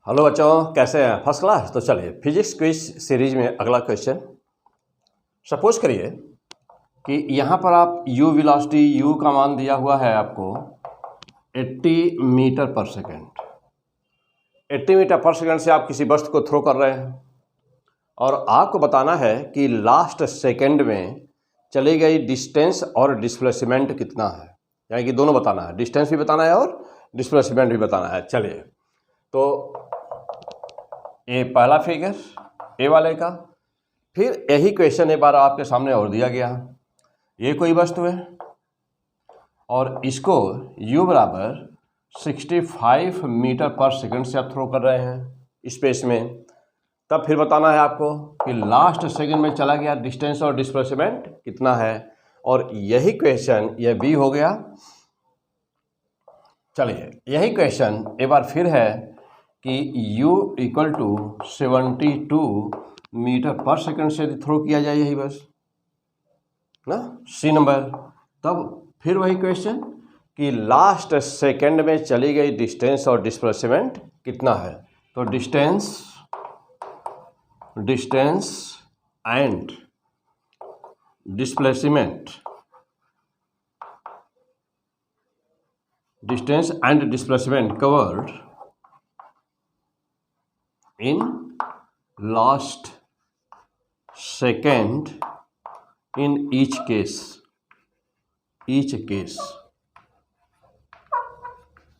Hello बच्चों, कैसे हैं? First class. तो चलिए फिजिक्स क्विज सीरीज में अगला क्वेश्चन। सपोज करिए कि यहाँ पर आप u वेलोसिटी u का मान दिया हुआ है आपको 80 मीटर पर सेकेंड। 80 मीटर पर सेकेंड से आप किसी वस्तु को थ्रो कर रहे हैं और आपको बताना है कि लास्ट सेकेंड में चली गई डिस्टेंस और डिस्प्लेसमेंट कितना है। यानी कि दोनों बताना है, डिस्टेंस भी बताना है और डिस्प्लेसमेंट भी बताना है। चलिए, तो ये पहला फिगर ए वाले का। फिर यही क्वेश्चन एक बार आपके सामने और दिया गया। ये कोई वस्तु है और इसको u बराबर 65 मीटर पर सेकंड से आप थ्रो कर रहे हैं स्पेस में। तब फिर बताना है आपको कि लास्ट सेकंड में चला गया डिस्टेंस और डिस्प्लेसमेंट कितना है। और यही क्वेश्चन ये बी हो गया। चलिए, यही क्वेश्चन एक बार फिर है कि u इक्वल टू 72 मीटर पर सेकंड से थ्रो किया जाए, यही बस ना, सी नंबर। तब फिर वही क्वेश्चन कि लास्ट सेकंड में चली गई डिस्टेंस और डिस्प्लेसमेंट कितना है। तो distance and displacement, covered in last second in each case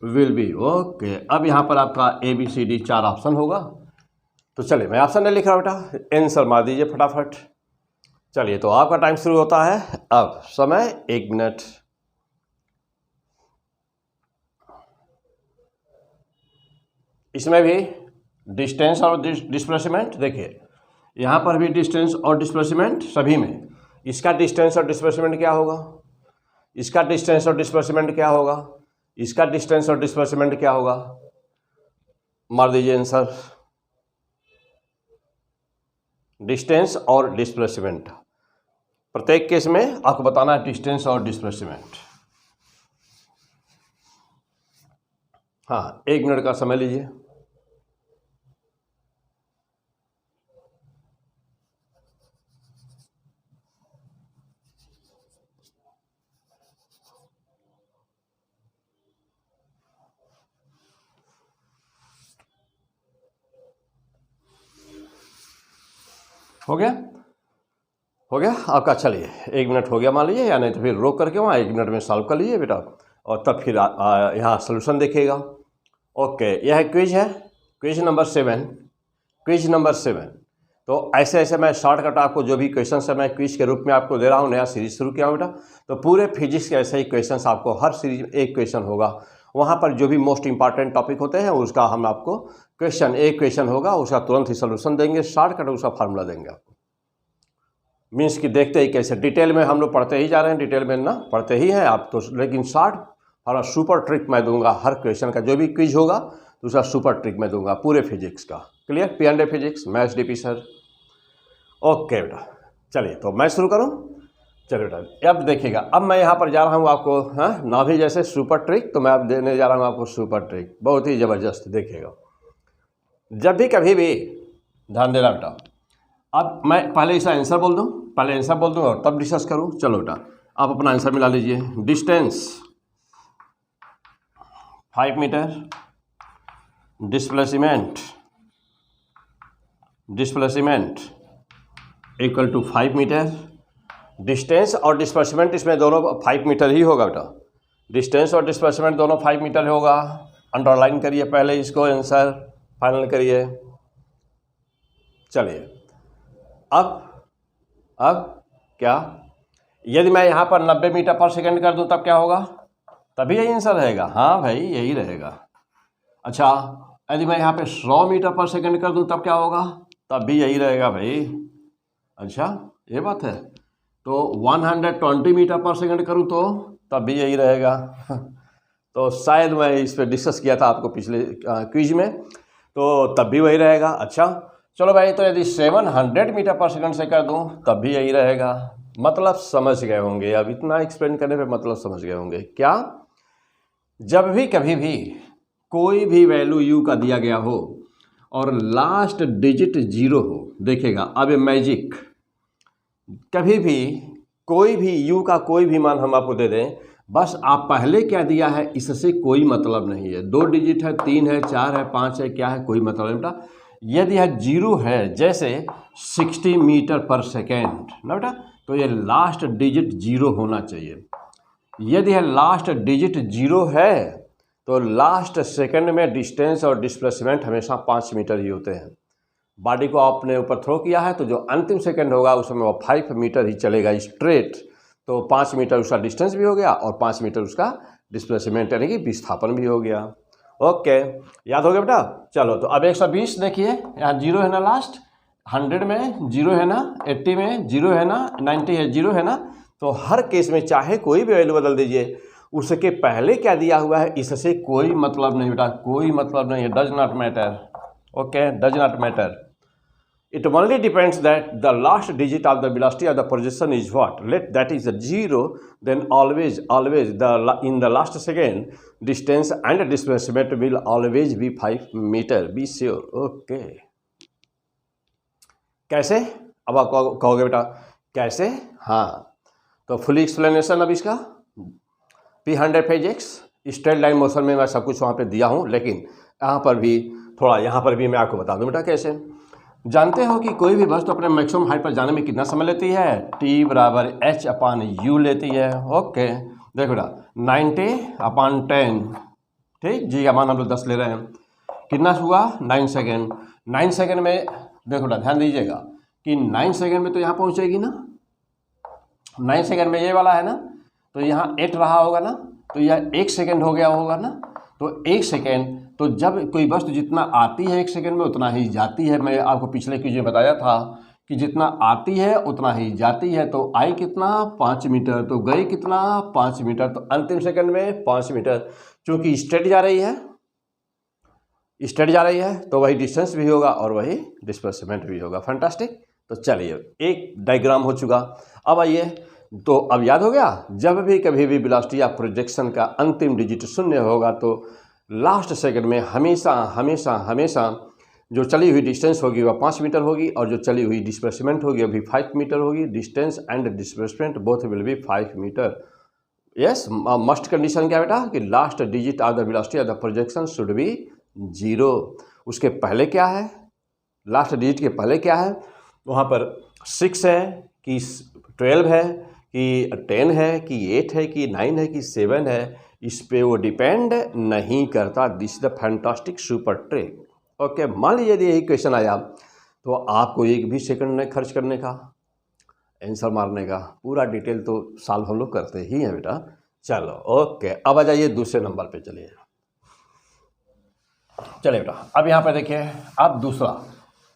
will be okay। अब यहाँ पर आपका ABCD 4 ऑप्शन होगा। तो चलिए, मैं ऑप्शन नहीं लिख रहा बेटा, आंसर मार दीजिए फटाफट। चलिए, तो आपका टाइम शुरू होता है अब। समय 1 मिनट। इसमें भी डिस्टेंस और डिस्प्लेसमेंट, देखिए यहाँ पर भी डिस्टेंस और डिस्प्लेसमेंट सभी में। इसका डिस्टेंस और डिस्प्लेसमेंट क्या होगा, इसका डिस्टेंस और डिस्प्लेसमेंट क्या होगा, इसका डिस्टेंस और डिस्प्लेसमेंट क्या होगा। मार दीजिए आंसर। डिस्टेंस और डिस्प्लेसमेंट, प्रत्येक केस में आपको बताना है डिस्टेंस और डिस्प्लेसमेंट। हाँ, 1 मिनट का समय लीजिए। हो गया आपका। चलिए, 1 मिनट हो गया मान लीजिए, या नहीं तो फिर रोक करके वहाँ 1 मिनट में सॉल्व कर लीजिए बेटा, और तब फिर यहाँ सोल्यूशन देखिएगा। ओके, यह क्विज है, क्विज नंबर 7। तो ऐसे मैं शॉर्टकट आपको जो भी क्वेश्चन है मैं क्विज के रूप में आपको दे रहा हूँ। नया सीरीज शुरू किया हूँ बेटा। तो पूरे फिजिक्स के ऐसे ही क्वेश्चन आपको हर सीरीज में एक क्वेश्चन होगा। वहाँ पर जो भी मोस्ट इंपॉर्टेंट टॉपिक होते हैं उसका हम आपको एक क्वेश्चन होगा, उसका तुरंत ही सोल्यूशन देंगे, शॉर्टकट उसका फार्मूला देंगे आपको। मीन्स कि देखते ही कैसे डिटेल में हम लोग पढ़ते ही जा रहे हैं, डिटेल में ना पढ़ते ही हैं आप तो, लेकिन शॉर्ट और सुपर ट्रिक मैं दूंगा हर क्वेश्चन का। जो भी क्विज होगा तो उसका सुपर ट्रिक मैं दूंगा पूरे फिजिक्स का। Clear? P&A physics, maths DP sir. Okay बेटा, चलिए तो मैं शुरू करूँ। चलिए बेटा, अब देखिएगा, अब मैं यहाँ पर जा रहा हूँ आपको, हाँ ना भी जैसे सुपर ट्रिक, तो मैं अब देने जा रहा हूँ आपको सुपर ट्रिक, बहुत ही ज़बरदस्त। देखिएगा, जब भी कभी भी ध्यान देना बेटा। अब मैं पहले इसका आंसर बोल दूँ, और तब डिस्कस करूँ। चलो बेटा, आप अपना आंसर मिला लीजिए। Distance 5 metre, displacement equal to 5 metre. Distance और डिस्प्लेसमेंट इसमें दोनों 5 मीटर ही होगा बेटा। डिस्टेंस और डिस्प्लेसमेंट दोनों 5 मीटर होगा। अंडरलाइन करिए पहले इसको, आंसर फाइनल करिए। चलिए, अब क्या, यदि मैं यहाँ पर 90 मीटर पर सेकंड कर दूँ तब क्या होगा? तभी यही आंसर रहेगा। हाँ भाई, यही रहेगा। अच्छा, यदि मैं यहाँ पे 100 मीटर पर सेकंड कर दूँ तब क्या होगा? तब भी यही रहेगा भाई। अच्छा, ये बात है। तो 120 मीटर पर सेकंड करूँ तो तब भी यही रहेगा। तो शायद मैं इस पर डिस्कस किया था आपको पिछले क्विज में, तो तब भी वही रहेगा। अच्छा चलो भाई, तो यदि 700 मीटर पर सेकंड से कर दूँ तब भी यही रहेगा। मतलब समझ गए होंगे, अब इतना एक्सप्लेन करने पे मतलब समझ गए होंगे क्या। जब भी कभी भी कोई भी वैल्यू u का दिया गया हो और लास्ट डिजिट 0 हो, देखिएगा अब ये मैजिक, कभी भी कोई भी u का कोई भी मान हम आपको दे दें, बस आप पहले क्या दिया है इससे कोई मतलब नहीं है, 2 डिजिट है, 3 है, 4 है, 5 है, क्या है कोई मतलब नहीं बेटा। यदि यह 0 है, जैसे 60 मीटर पर सेकेंड ना बेटा, तो ये लास्ट डिजिट 0 होना चाहिए। यदि यह लास्ट डिजिट 0 है तो लास्ट सेकंड में डिस्टेंस और डिस्प्लेसमेंट हमेशा 5 मीटर ही होते हैं। बॉडी को आपने ऊपर थ्रो किया है तो जो अंतिम सेकंड होगा उसमें वो 5 मीटर ही चलेगा स्ट्रेट, तो 5 मीटर उसका डिस्टेंस भी हो गया और 5 मीटर उसका डिस्प्लेसमेंट यानी कि विस्थापन भी हो गया। ओके, याद हो गया बेटा। चलो तो अब 120 देखिए, यहाँ 0 है ना, लास्ट 100 में 0 है ना, 80 में 0 है ना, 90 है 0 है ना, तो हर केस में चाहे कोई भी वैल्यू बदल दीजिए, उसके पहले क्या दिया हुआ है इससे कोई मतलब नहीं बेटा, कोई मतलब नहीं है, does not matter. Okay, does not matter, it only depends that the last digit of the velocity of the projection is what, let that is a 0, then always in the last second distance and displacement will always be 5 meter, be sure। okay, कैसे, अब आप कहोगे बेटा कैसे, हाँ तो full explanation अब इसका P100 physics straight line motion में मैं सब कुछ वहाँ पे दिया हूँ, लेकिन यहाँ पर भी थोड़ा, यहाँ पर भी मैं आपको बता दूँ बेटा कैसे। जानते हो कि कोई भी वस्तु अपने मैक्सिमम हाइट पर जाने में कितना समय लेती है, T बराबर H/U लेती है। ओके, देखो बेटा 90/10, ठीक, जी का मान हम लोग 10 ले रहे हैं, कितना हुआ 9 सेकेंड। 9 सेकेंड में देखो बेटा ध्यान दीजिएगा कि 9 सेकेंड में तो यहाँ पहुँचेगी ना, 9 सेकेंड में ये वाला है ना, तो यहाँ 8 रहा होगा ना, तो यह 1 सेकेंड हो गया होगा ना, तो 1 सेकेंड, तो जब कोई वस्तु जितना आती है 1 सेकेंड में उतना ही जाती है। मैं आपको पिछले क्विज में बताया था कि जितना आती है उतना ही जाती है, तो आई कितना 5 मीटर, तो गई कितना 5 मीटर, तो अंतिम सेकंड में 5 मीटर। चूँकि स्ट्रेट जा रही है, स्ट्रेट जा रही है तो वही डिस्टेंस भी होगा और वही डिस्प्लेसमेंट भी होगा। फैंटास्टिक। तो चलिए एक डायग्राम हो चुका, अब आइए, तो अब याद हो गया, जब भी कभी भी वेलोसिटी या प्रोजेक्शन का अंतिम डिजिट 0 होगा तो लास्ट सेकंड में हमेशा हमेशा हमेशा जो चली हुई डिस्टेंस होगी वह 5 मीटर होगी और जो चली हुई डिस्प्लेसमेंट होगी वो भी 5 मीटर होगी। Distance and displacement both will be 5 metre. Yes, must condition क्या बेटा कि last digit of the velocity of the projection should be 0। उसके पहले क्या है, लास्ट डिजिट के पहले क्या है, वहाँ पर 6 है कि 12 है कि 10 है कि 8 है कि 9 है कि 7 है, इस पे वो डिपेंड नहीं करता। This is the fantastic super trick. Okay, मान लीजिए यदि यही क्वेश्चन आया तो आपको एक भी सेकंड नहीं खर्च करने का, आंसर मारने का, पूरा डिटेल तो सॉल्व हम लोग करते ही हैं बेटा। चलो ओके, अब आ जाइए दूसरे नंबर पे, चलिए बेटा, अब यहाँ पे देखिए, अब दूसरा,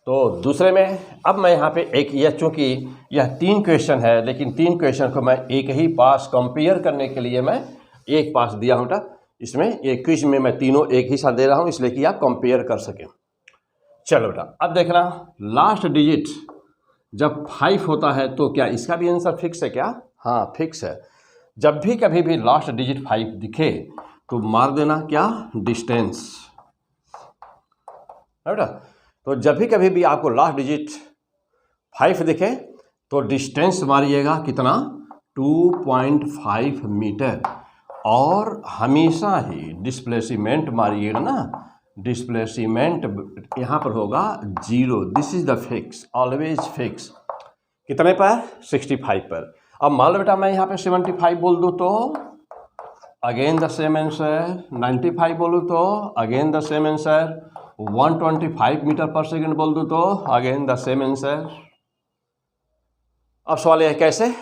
तो दूसरे में अब मैं यहाँ पे एक, यह चूँकि यह 3 क्वेश्चन है, लेकिन 3 क्वेश्चन को मैं एक ही पास कंपेयर करने के लिए मैं एक पास दिया हूँ बेटा। इसमें एक क्विज में मैं तीनों एक ही साथ दे रहा हूँ इसलिए कि आप कंपेयर कर सकें। चलो बेटा, अब देखना, लास्ट डिजिट जब 5 होता है तो क्या इसका भी आंसर फिक्स है क्या? हाँ फिक्स है। जब भी कभी भी लास्ट डिजिट 5 दिखे तो मार देना क्या, डिस्टेंस, है बेटा। तो जब भी कभी भी आपको लास्ट डिजिट 5 दिखे तो डिस्टेंस मारिएगा कितना, 2.5 मीटर, और हमेशा ही डिस्प्लेसमेंट मारिएगा ना, डिस्प्लेसमेंट यहाँ पर होगा 0। This is the fix, always fix. कितने पर, 65 पर। अब मान लो बेटा मैं यहाँ पे 75 बोल दूँ तो अगेन द सेम आंसर, 95 बोलूँ तो again the same answer, 125 metre पर सेकंड बोल दूँ तो अगेन द सेम आंसर। अब सवाल यह है कैसे,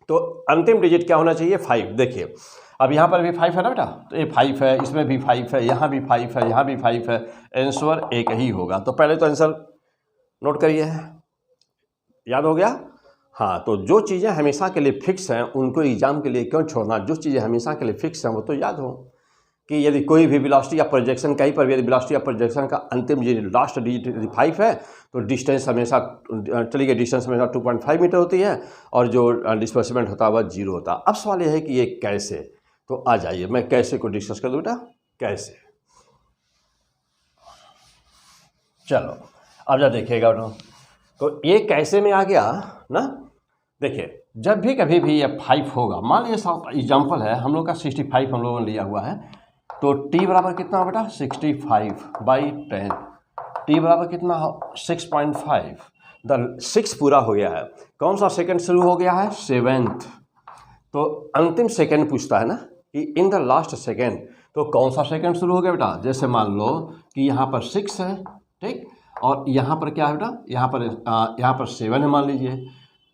तो अंतिम डिजिट क्या होना चाहिए, 5। देखिए अब यहाँ पर भी 5 है ना बेटा, तो ये 5 है, इसमें भी 5 है, यहाँ भी 5 है, यहाँ भी 5 है, आंसर एक ही होगा। तो पहले तो आंसर नोट करिए, याद हो गया। हाँ, तो जो चीज़ें हमेशा के लिए फिक्स हैं उनको एग्जाम के लिए क्यों छोड़ना, जो चीज़ें हमेशा के लिए फिक्स हैं वो तो याद हो। कि यदि कोई भी वेलोसिटी या प्रोजेक्शन कहीं पर भी, यदि वेलोसिटी या प्रोजेक्शन का अंतिम लास्ट डिजिट यदि 5 है तो डिस्टेंस हमेशा, चली गई डिस्टेंस हमेशा 2.5 मीटर होती है और जो डिस्प्लेसमेंट होता है वह 0 होता है। अब सवाल यह है कि ये कैसे, तो आ जाइए मैं कैसे को डिस्कस कर दूँ बेटा। कैसे, चलो अब जब देखिएगा तो ये कैसे में आ गया ना। देखिए जब भी कभी भी ये 5 होगा, मान लीजिए सब एग्जाम्पल है हम लोग का 65 हम लोगों ने लिया हुआ है, तो t बराबर कितना हो बेटा 65/10, t बराबर कितना हो 6.5, द 6 पूरा हो गया है। कौन सा सेकंड शुरू हो गया है 7th, तो अंतिम सेकंड पूछता है ना कि इन द लास्ट सेकंड, तो कौन सा सेकंड शुरू हो गया बेटा। जैसे मान लो कि यहाँ पर 6 है, ठीक, और यहाँ पर क्या है बेटा, यहाँ पर 7 है मान लीजिए,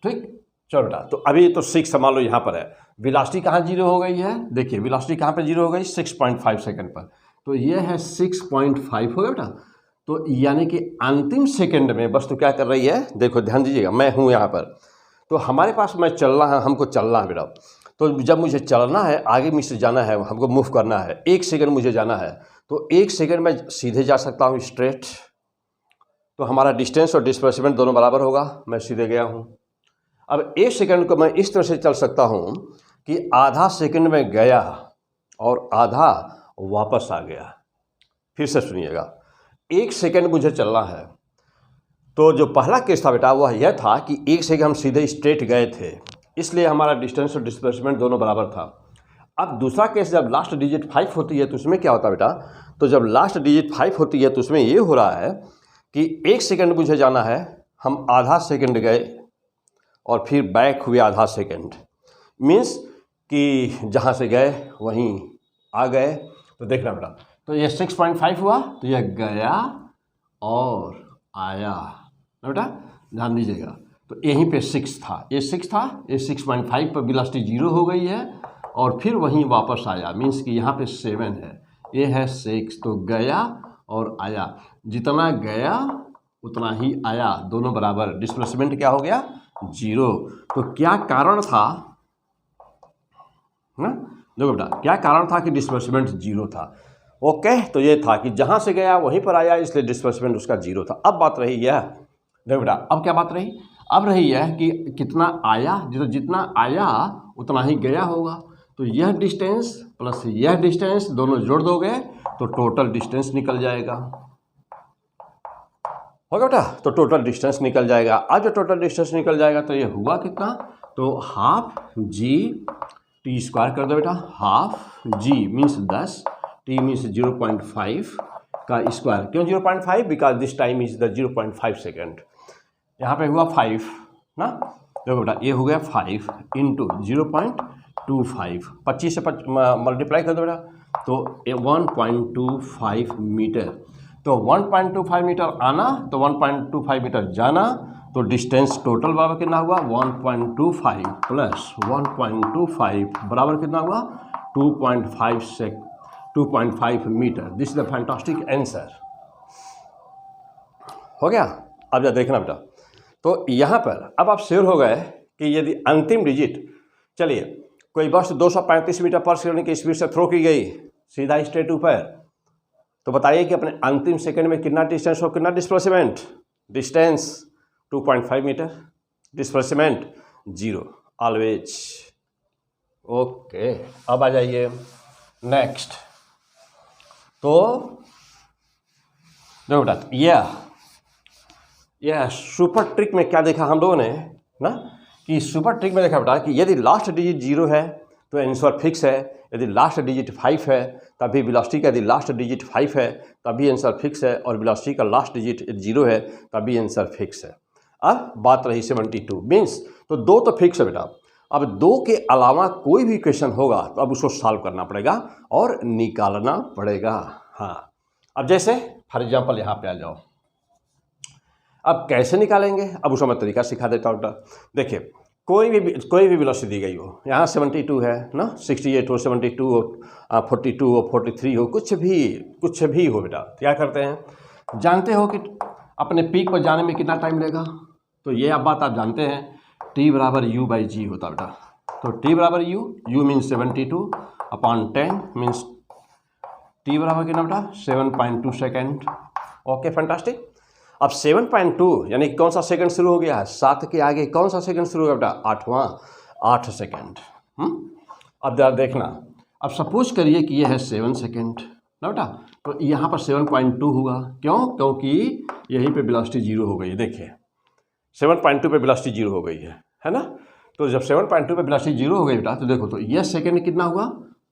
ठीक। चलो बेटा तो अभी तो 6 मान लो यहाँ पर है, वेलोसिटी कहाँ 0 हो गई है, देखिए वेलोसिटी कहाँ पर 0 हो गई 6.5 सेकंड पर, तो ये है 6.5 हो गया बेटा। तो यानी कि अंतिम सेकंड में वस्तु क्या कर रही है, देखो ध्यान दीजिएगा, मैं हूँ यहाँ पर, तो हमारे पास मैं चलना है, हमको चलना है बेटा, तो जब मुझे चलना है, आगे मुझसे जाना है, हमको मूव करना है, 1 सेकंड मुझे जाना है, तो 1 सेकंड में सीधे जा सकता हूँ स्ट्रेट, तो हमारा डिस्टेंस और डिस्प्लेसमेंट दोनों बराबर होगा, मैं सीधे गया हूँ। अब 1 सेकंड को मैं इस तरह से चल सकता हूँ कि आधा सेकंड में गया और आधा वापस आ गया। फिर से सुनिएगा, 1 सेकंड मुझे चलना है, तो जो पहला केस था बेटा वह यह था कि 1 सेकंड हम सीधे स्ट्रेट गए थे, इसलिए हमारा डिस्टेंस और डिस्प्लेसमेंट दोनों बराबर था। अब दूसरा केस जब लास्ट डिजिट 5 होती है तो उसमें क्या होता है बेटा, तो जब लास्ट डिजिट 5 होती है तो उसमें ये हो रहा है कि 1 सेकंड मुझे जाना है, हम आधा सेकंड गए और फिर बैक हुए आधा सेकंड, मीन्स कि जहाँ से गए वहीं आ गए। तो देखना बेटा, तो ये 6.5 हुआ, तो यह गया और आया ना बेटा, ध्यान दीजिएगा। तो यहीं पे 6 था, ये 6 था, ये 6.5 पर वेलोसिटी 0 हो गई है और फिर वहीं वापस आया, मीन्स कि यहाँ पे 7 है, ये है 6, तो गया और आया, जितना गया उतना ही आया, दोनों बराबर। डिस्प्लेसमेंट क्या हो गया 0। तो क्या कारण था ना, देखो बेटा क्या कारण था कि डिस्प्लेसमेंट 0 था। ओके, तो ये था कि जहाँ से गया वहीं पर आया, इसलिए डिस्प्लेसमेंट उसका 0 था। अब बात रही यह, देखो बेटा अब क्या बात रही, अब रही यह कि कितना आया, जितना आया उतना ही गया होगा, तो यह डिस्टेंस प्लस यह डिस्टेंस दोनों जोड़ दोगे तो टोटल डिस्टेंस निकल जाएगा, होगा बेटा, तो टोटल डिस्टेंस निकल जाएगा। आज जो टोटल डिस्टेंस निकल जाएगा तो ये हुआ कितना, तो हाफ जी टी स्क्वायर कर दो बेटा, हाफ जी मीन्स 10, टी मीन्स 0.5 का स्क्वायर। क्यों 0.5, because this time is the 0.5 second. यहाँ पे हुआ 5 ना, देखो बेटा ये हो गया 5 इंटू 0.25, 25 से मल्टीप्लाई कर दो बेटा, तो 1.25 मीटर, तो 1.25 मीटर आना तो 1.25 मीटर जाना, तो डिस्टेंस टोटल बराबर कितना हुआ 1.25 प्लस 1.25 बराबर कितना हुआ 2.5 metre. This is the fantastic answer, हो गया। अब जरा देखना बेटा, तो यहाँ पर अब आप श्योर हो गए कि यदि अंतिम डिजिट, चलिए कोई वस्तु 235 मीटर पर सेकंड की स्पीड से थ्रो की गई सीधा स्ट्रेट ऊपर, तो बताइए कि अपने अंतिम सेकंड में कितना डिस्टेंस और कितना displacement. Distance 2.5 metre, displacement 0 always. Okay, अब आ जाइए नेक्स्ट। तो देखो बेटा यह सुपर ट्रिक में क्या देखा हम लोगों ने ना, कि सुपर ट्रिक में देखा बेटा कि यदि लास्ट डिजिट 0 है तो आंसर फिक्स है, यदि लास्ट डिजिट 5 है तभी वेलोसिटी का यदि लास्ट डिजिट 5 है तभी आंसर फिक्स है, और वेलोसिटी का लास्ट डिजिट 0 है तभी आंसर फिक्स है। अब बात रही 72 मीन्स, तो 2 तो फिक्स है बेटा, अब 2 के अलावा कोई भी क्वेश्चन होगा तो अब उसको सॉल्व करना पड़ेगा और निकालना पड़ेगा। हाँ, अब जैसे फॉर एग्जाम्पल यहाँ पे आ जाओ, अब कैसे निकालेंगे, अब उसका मैं तरीका सिखा देता हूँ। देखिए कोई भी वेलोसिटी दी गई हो, यहाँ 72 है ना, 68 हो, 72 हो, 42 हो, 43 हो, कुछ भी हो बेटा, क्या करते हैं, जानते हो कि अपने पीक पर जाने में कितना टाइम लगेगा, तो ये अब बात आप जानते हैं, t बराबर u बाई जी होता बेटा, तो t बराबर u मीन्स 72/10 मीन्स t बराबर कितना बेटा 7.2 सेकेंड। Okay fantastic. अब 7.2 यानी कौन सा सेकंड शुरू हो गया है, 7 के आगे कौन सा सेकंड शुरू हो गया बेटा 8 सेकंड। अब जरा देखना, अब सपोज करिए कि ये है 7 सेकंड, ना बेटा। तो यहाँ पर 7.2 हुआ, क्यों? क्योंकि यहीं पे वेलोसिटी 0 हो गई है। देखिए 7.2 पे वेलोसिटी 0 हो गई है ना। तो जब 7.2 पे वेलोसिटी 0 हो गई बेटा, तो देखो तो ये सेकंड कितना हुआ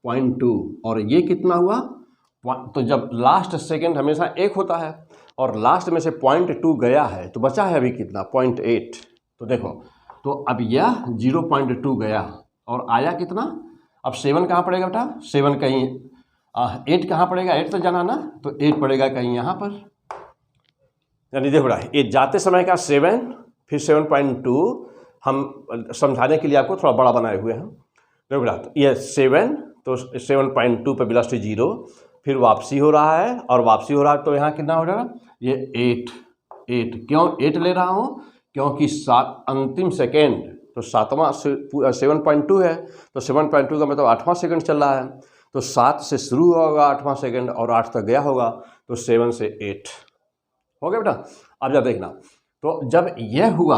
0.2 और ये कितना हुआ। तो जब लास्ट सेकंड हमेशा 1 होता है और लास्ट में से 0.2 गया है तो बचा है अभी कितना 0.8। तो देखो तो अब यह 0.2 गया और आया कितना। अब 7 कहाँ पड़ेगा बेटा, 7 कहीं 8 कहाँ पड़ेगा, 8 तो जाना ना, तो 8 पड़ेगा कहीं यहाँ पर। यानी देखो बेटा ये जाते समय का 7 फिर 7.2 हम समझाने के लिए आपको थोड़ा बड़ा बनाए हुए हैं। देखो बेटा तो ये 7 तो 7.2 पे वेलोसिटी 0 फिर वापसी हो रहा है और वापसी हो रहा है तो यहाँ कितना हो जाएगा ये 8। क्यों 8 ले रहा हूँ, क्योंकि अंतिम सेकेंड तो 7.2 है तो 7.2 का मतलब 8वां सेकंड चल रहा है। तो 7 से शुरू होगा 8वां सेकंड और 8 तक गया होगा तो 7 से 8 हो गया बेटा। अब जब देखना तो जब यह हुआ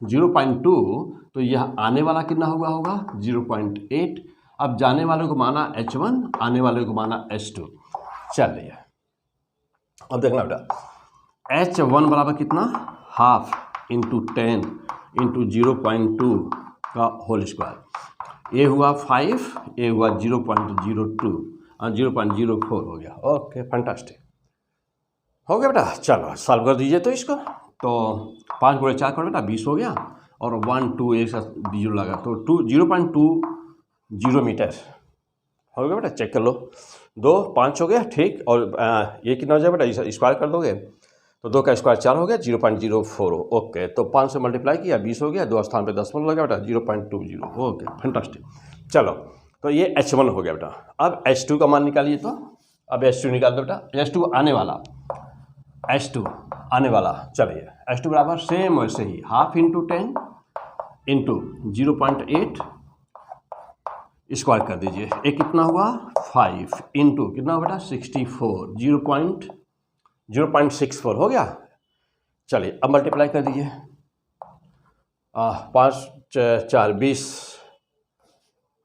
0.2 तो यह आने वाला कितना हुआ होगा 0.8। अब जाने वाले को माना h1, आने वाले को माना h2। चलिए अब देखना बेटा h1 बराबर कितना हाफ इंटू 10 इंटू 0.2 का होल स्क्वायर। ये हुआ 5, ये हुआ 0.02 और 0.04 हो गया। ओके फैंटास्टिक हो गया बेटा। चलो सॉल्व कर दीजिए तो इसको। तो 5 गुणे 4 करो बेटा 20 हो गया और 1 2 एक साथ 0 लगा तो 0.20 मीटर हो गया बेटा। चेक कर लो 2 5 हो गया ठीक। और ये कितना हो जाएगा बेटा, स्क्वायर कर दोगे तो 2 का स्क्वायर 4 हो गया 0.04। ओके तो 5 से मल्टीप्लाई किया 20 हो गया, 2 स्थान पे 10 लगा बेटा 0.20। Okay fantastic. चलो तो ये h1 हो गया बेटा। अब h2 का मान निकालिए। तो अब h2 निकाल दो बेटा, h2 आने वाला चलिए h2 बराबर सेम वैसे ही हाफ इंटू 10 इंटू 0.8 स्क्वायर कर दीजिए। एक कितना हुआ 5 इंटू कितना हुआ बेटा 64 0.64 हो गया। चलिए अब मल्टीप्लाई कर दीजिए 5 4 20।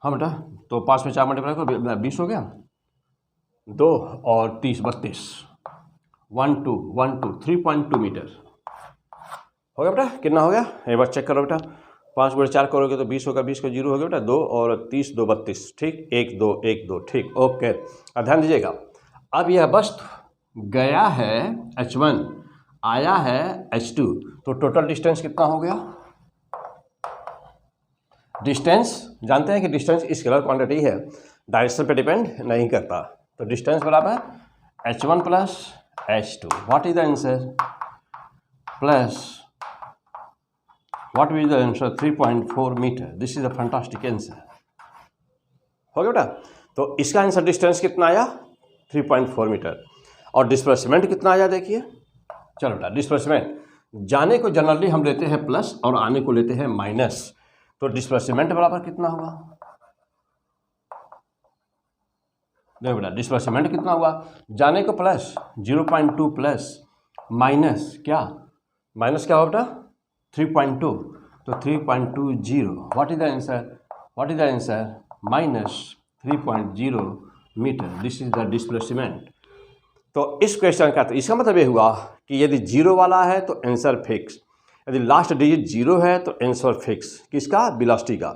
हाँ बेटा तो 5 में 4 मल्टीप्लाई करो 20 हो गया 2 और 30 32 1 2 3.2 मीटर हो गया बेटा। कितना हो गया एक बार चेक करो बेटा, 5 गुणे 4 करोगे तो 20 होगा, 20 का 0 हो गया बेटा 2 और 30 2 32 ठीक 1 2 1 2 ठीक। ओके अब ध्यान दीजिएगा। अब यह वस्तु गया है h1 आया है h2 तो टोटल डिस्टेंस कितना हो गया। डिस्टेंस जानते हैं कि डिस्टेंस स्केलर क्वांटिटी है, डायरेक्शन पे डिपेंड नहीं करता। तो डिस्टेंस बराबर h1 plus h2। What is the answer plus what is the answer 3.4 metre. This is a fantastic answer हो गया बेटा। तो इसका आंसर डिस्टेंस कितना आया 3.4 मीटर और डिस्प्लेसमेंट कितना आया देखिए। चलो बेटा डिस्प्लेसमेंट जाने को जनरली हम लेते हैं प्लस और आने को लेते हैं माइनस। तो डिस्प्लेसमेंट बराबर कितना हुआ देखो बेटा, डिस्प्लेसमेंट कितना हुआ जाने को प्लस 0.2 प्लस माइनस क्या हुआ बेटा 3.2 तो 3.20। What is the answer minus 3.0 metre. This is the displacement. तो इस क्वेश्चन का तो इसका मतलब ये हुआ कि यदि 0 वाला है तो आंसर फिक्स, यदि लास्ट डिजिट 0 है तो आंसर फिक्स। किसका वेलोसिटी का।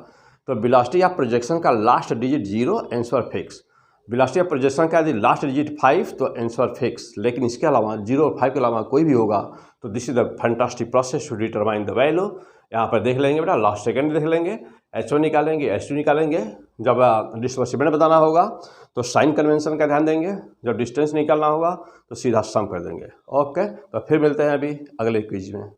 तो वेलोसिटी या प्रोजेक्शन का last digit 0 answer fix, velocity या प्रोजेक्शन का यदि लास्ट डिजिट 5 तो आंसर फिक्स। लेकिन इसके अलावा 0 और 5 के अलावा कोई भी होगा तो this is the fantastic process to determine the value. यहाँ पर देख लेंगे बेटा लास्ट सेकंड देख लेंगे, h1 निकालेंगे h2 निकालेंगे। जब डिस्प्लेसमेंट बताना होगा तो साइन कन्वेंशन का ध्यान देंगे, जब डिस्टेंस निकालना होगा तो सीधा सम कर देंगे। ओके तो फिर मिलते हैं अभी अगले क्विज में।